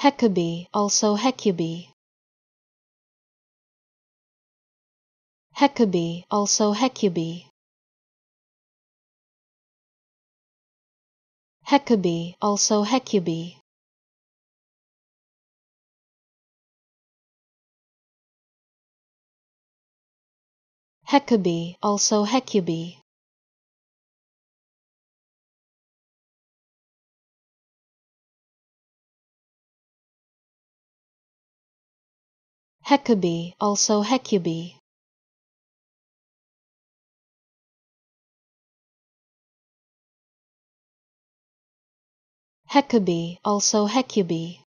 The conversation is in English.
Hecube, also Hecube. Hecube, also Hecube. Hecube, also Hecube. Hecube, also Hecube. Hecube, also Hecube. Hecube, also Hecube.